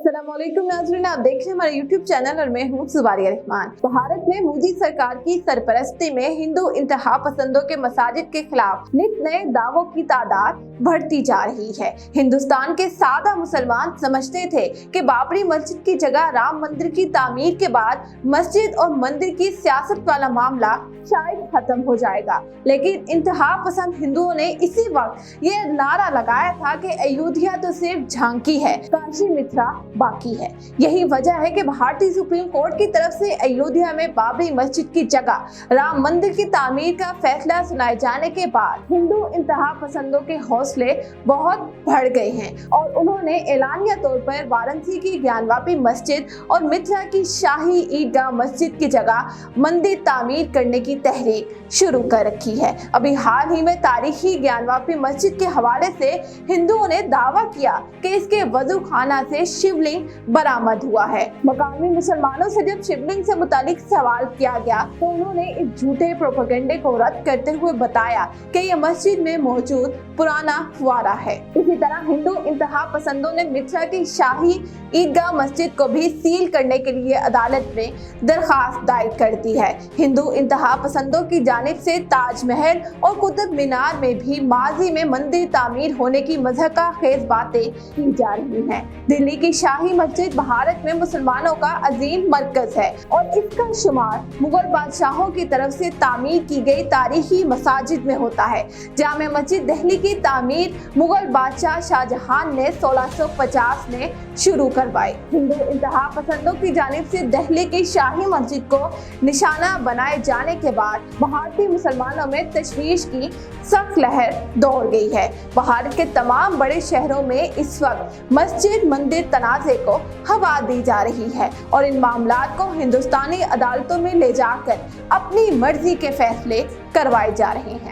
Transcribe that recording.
अस्सलामुअलैकुम नाज़रीन, आप देख रहे हैं हमारे YouTube चैनल और मैं हूँ सुबारिया रहमान। भारत में मोदी सरकार की सरपरस्ती में हिंदू इंतहा पसंदों के मसाजिद के खिलाफ नित नए दावों की तादाद बढ़ती जा रही है। हिंदुस्तान के सादा मुसलमान समझते थे कि बाबरी मस्जिद की जगह राम मंदिर की तामीर के बाद मस्जिद और मंदिर की सियासत वाला मामला शायद खत्म हो जाएगा, लेकिन इंतहा पसंद हिंदुओं ने इसी वक्त ये नारा लगाया था कि अयोध्या तो सिर्फ झांकी है, काशी मथुरा बाकी है। यही वजह है कि भारतीय सुप्रीम कोर्ट की तरफ से अयोध्या में बाबरी मस्जिद की जगह राम मंदिर की तामीर का फैसला सुनाए जाने के बाद हिंदू इंतहा पसंदों के हौसले बहुत बढ़ गए हैं और उन्होंने एलानिया तौर पर वाराणसी की ज्ञानवापी मस्जिद और मथुरा की शाही ईदगाह मस्जिद की जगह मंदिर तामीर करने की तहरीक शुरू कर रखी है। अभी हाल ही में तारीखी ज्ञानवापी मस्जिद के हवाले से हिंदुओं ने दावा किया कि इसके वजू खाना से शिवलिंग बरामद हुआ है। मकामी मुसलमानों से जब शिवलिंग से मुतालिक सवाल किया गया तो उन्होंने इस झूठे प्रोपेगेंडे को रद्द करते हुए बताया कि यह मस्जिद में मौजूद पुराना फुआरा है। इसी तरह हिंदू इंतहा पसंदों ने मथुरा की शाही ईदगाह मस्जिद को भी सील करने के लिए अदालत में दरखास्त दायर कर दी है। हिंदू इंतहा पसंदों की जानिब से ताजमहल और कुतुब मीनार में भी माजी में मंदिर तामीर होने की मज़हका खेज बातें की जा रही हैं। दिल्ली की शाही मस्जिद भारत में मुसलमानों का अजीम मरकज है और इसका शुमार मुगल बादशाहों की तरफ से तामीर की गई तारीखी मसाजिद में होता है। जामे मस्जिद दिल्ली की तामीर मुगल बादशाह शाहजहां ने 1650 में शुरू करवाई। हिंदू इंतहा पसंदों की जानिब से दिल्ली की शाही मस्जिद को निशाना बनाए जाने के बाद भारतीय मुसलमानों में तशवीश की सख्त लहर दौड़ गई है। भारत के तमाम बड़े शहरों में इस वक्त मस्जिद मंदिर तनाज़े को हवा दी जा रही है और इन मामलात को हिंदुस्तानी अदालतों में ले जाकर अपनी मर्जी के फैसले करवाए जा रहे हैं।